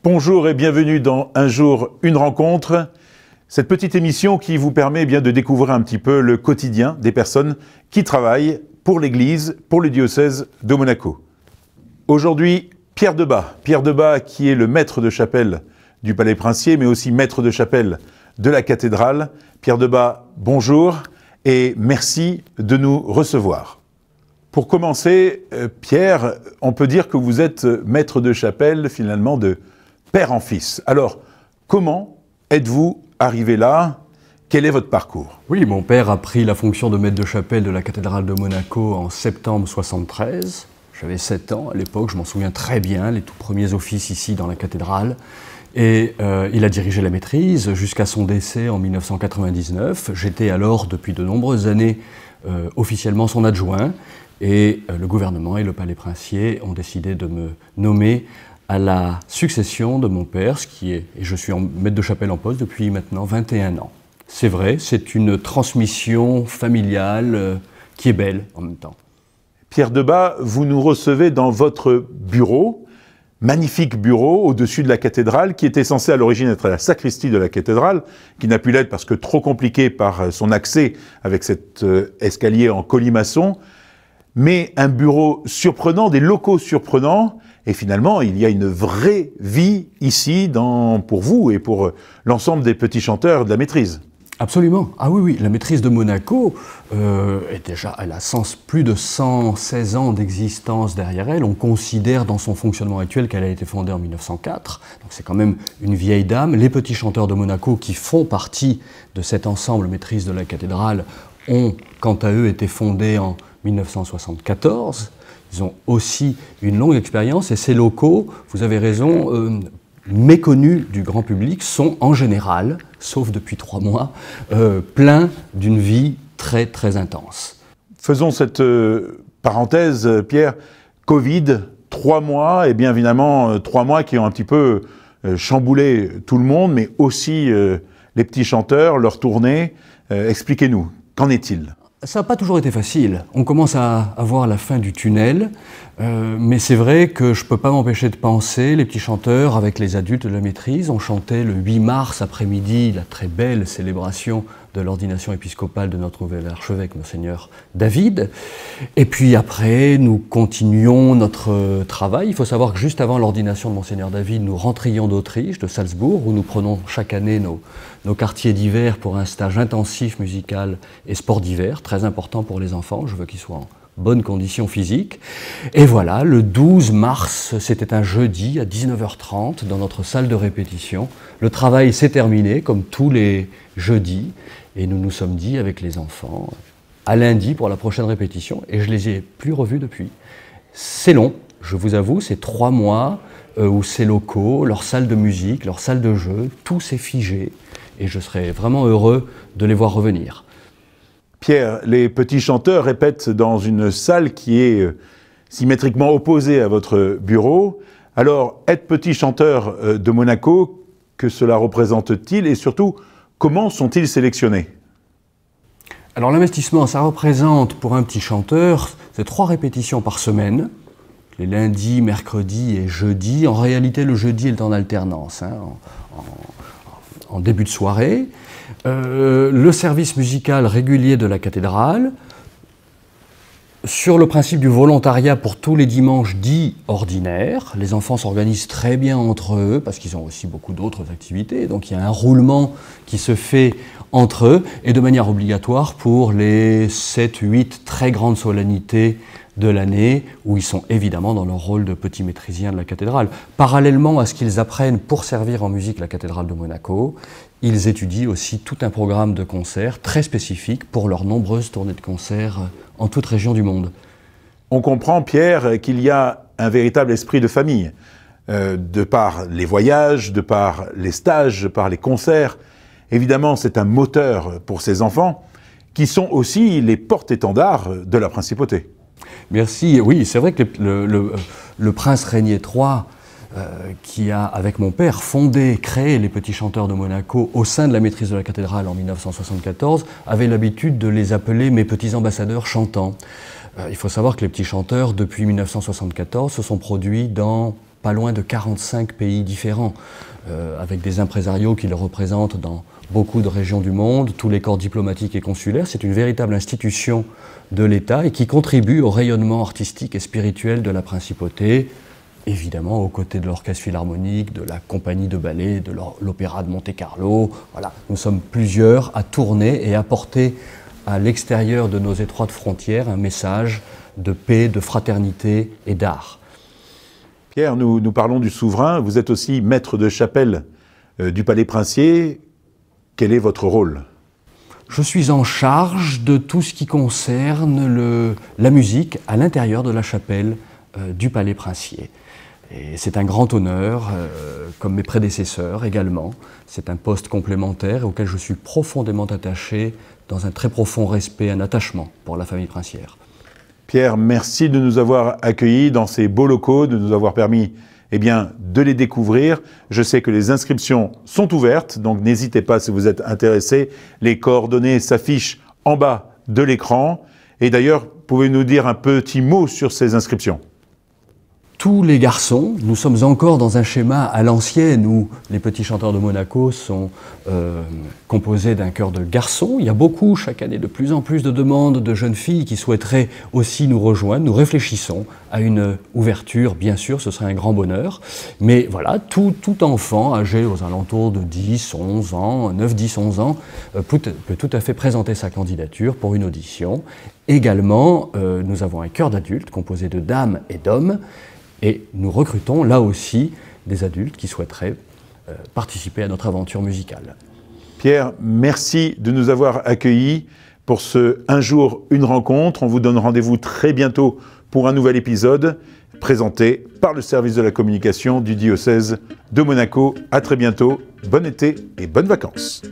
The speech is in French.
Bonjour et bienvenue dans Un jour, une rencontre. Cette petite émission qui vous permet bien de découvrir un petit peu le quotidien des personnes qui travaillent pour l'Église, pour le diocèse de Monaco. Aujourd'hui, Pierre Debat. Pierre Debat qui est le maître de chapelle du Palais Princier, mais aussi maître de chapelle de la cathédrale. Pierre Debat, bonjour et merci de nous recevoir. Pour commencer, Pierre, on peut dire que vous êtes maître de chapelle finalement de père en fils. Alors, comment êtes-vous arrivé là? Quel est votre parcours? Oui, mon père a pris la fonction de maître de chapelle de la cathédrale de Monaco en septembre 73. J'avais 7 ans à l'époque, je m'en souviens très bien, les tout premiers offices ici dans la cathédrale. Et il a dirigé la maîtrise jusqu'à son décès en 1999. J'étais alors, depuis de nombreuses années, officiellement son adjoint. Et le gouvernement et le Palais Princier ont décidé de me nommer à la succession de mon père, et je suis maître de chapelle en poste depuis maintenant 21 ans. C'est vrai, c'est une transmission familiale qui est belle en même temps. Pierre Debat, vous nous recevez dans votre bureau, magnifique bureau au-dessus de la cathédrale, qui était censé à l'origine être la sacristie de la cathédrale, qui n'a pu l'être parce que trop compliqué par son accès avec cet escalier en colimaçon, mais un bureau surprenant, des locaux surprenants. Et finalement, il y a une vraie vie ici pour vous et pour l'ensemble des petits chanteurs de la maîtrise. Absolument. Ah oui, oui, la maîtrise de Monaco est déjà, elle a plus de 116 ans d'existence derrière elle. On considère dans son fonctionnement actuel qu'elle a été fondée en 1904. Donc c'est quand même une vieille dame. Les petits chanteurs de Monaco qui font partie de cet ensemble maîtrise de la cathédrale ont, quant à eux, été fondés en 1974. Ils ont aussi une longue expérience et ces locaux, vous avez raison, méconnus du grand public, sont en général, sauf depuis 3 mois, pleins d'une vie très très intense. Faisons cette parenthèse, Pierre. Covid, 3 mois, et bien évidemment 3 mois qui ont un petit peu chamboulé tout le monde, mais aussi les petits chanteurs, leur tournée. Expliquez-nous, qu'en est-il ? Ça n'a pas toujours été facile. On commence à voir la fin du tunnel, mais c'est vrai que je ne peux pas m'empêcher de penser, les petits chanteurs avec les adultes de la maîtrise, on chantait le 8 mars après-midi la très belle célébration de l'ordination épiscopale de notre nouvel archevêque, Monseigneur David. Et puis après, nous continuions notre travail. Il faut savoir que juste avant l'ordination de Monseigneur David, nous rentrions d'Autriche, de Salzbourg, où nous prenons chaque année nos quartiers d'hiver pour un stage intensif musical et sport d'hiver, très important pour les enfants. Je veux qu'ils soient en bonne condition physique. Et voilà, le 12 mars, c'était un jeudi à 19h30 dans notre salle de répétition. Le travail s'est terminé, comme tous les jeudis, et nous nous sommes dit avec les enfants, à lundi pour la prochaine répétition, et je les ai plus revus depuis. C'est long, je vous avoue, c'est 3 mois où ces locaux, leur salle de musique, leur salle de jeu, tout s'est figé, et je serais vraiment heureux de les voir revenir. Pierre, les petits chanteurs répètent dans une salle qui est symétriquement opposée à votre bureau. Alors, être petit chanteur de Monaco, que cela représente-t-il et surtout, comment sont-ils sélectionnés? Alors l'investissement, ça représente pour un petit chanteur, c'est 3 répétitions par semaine, les lundis, mercredis et jeudis. En réalité, le jeudi est en alternance, en début de soirée. Le service musical régulier de la cathédrale, sur le principe du volontariat pour tous les dimanches dits ordinaires. Les enfants s'organisent très bien entre eux parce qu'ils ont aussi beaucoup d'autres activités. Donc il y a un roulement qui se fait entre eux et de manière obligatoire pour les 7-8 très grandes solennités de l'année où ils sont évidemment dans leur rôle de petits maîtrisiens de la cathédrale. Parallèlement à ce qu'ils apprennent pour servir en musique la cathédrale de Monaco, ils étudient aussi tout un programme de concerts très spécifique pour leurs nombreuses tournées de concerts en toute région du monde. On comprend, Pierre, qu'il y a un véritable esprit de famille, de par les voyages, de par les stages, de par les concerts. Évidemment, c'est un moteur pour ces enfants, qui sont aussi les porte-étendards de la principauté. Merci. Oui, c'est vrai que le prince Régnier III, qui a, avec mon père, créé les Petits Chanteurs de Monaco au sein de la maîtrise de la cathédrale en 1974, avait l'habitude de les appeler mes petits ambassadeurs chantants. Il faut savoir que les Petits Chanteurs, depuis 1974, se sont produits dans pas loin de 45 pays différents, avec des impresarios qui le représentent dans beaucoup de régions du monde, tous les corps diplomatiques et consulaires. C'est une véritable institution de l'État et qui contribue au rayonnement artistique et spirituel de la principauté, évidemment aux côtés de l'orchestre philharmonique, de la compagnie de ballet, de l'opéra de Monte-Carlo. Voilà, nous sommes plusieurs à tourner et à porter à l'extérieur de nos étroites frontières un message de paix, de fraternité et d'art. Pierre, nous parlons du souverain, vous êtes aussi maître de chapelle du Palais Princier. Quel est votre rôle? Je suis en charge de tout ce qui concerne la musique à l'intérieur de la chapelle du Palais Princier. Et c'est un grand honneur, comme mes prédécesseurs également. C'est un poste complémentaire auquel je suis profondément attaché, dans un très profond respect, un attachement pour la famille princière. Pierre, merci de nous avoir accueillis dans ces beaux locaux, de nous avoir permis de les découvrir. Je sais que les inscriptions sont ouvertes, donc n'hésitez pas si vous êtes intéressé. Les coordonnées s'affichent en bas de l'écran. Et d'ailleurs, pouvez-vous nous dire un petit mot sur ces inscriptions ? Tous les garçons, nous sommes encore dans un schéma à l'ancienne où les petits chanteurs de Monaco sont composés d'un chœur de garçons. Il y a beaucoup, chaque année, de plus en plus de demandes de jeunes filles qui souhaiteraient aussi nous rejoindre. Nous réfléchissons à une ouverture, bien sûr, ce serait un grand bonheur. Mais voilà, tout enfant âgé aux alentours de 10, 11 ans, 9, 10, 11 ans, peut tout à fait présenter sa candidature pour une audition. Également, nous avons un chœur d'adultes composé de dames et d'hommes. Et nous recrutons là aussi des adultes qui souhaiteraient participer à notre aventure musicale. Pierre, merci de nous avoir accueillis pour ce Un jour, une rencontre. On vous donne rendez-vous très bientôt pour un nouvel épisode présenté par le service de la communication du diocèse de Monaco. À très bientôt, bon été et bonnes vacances.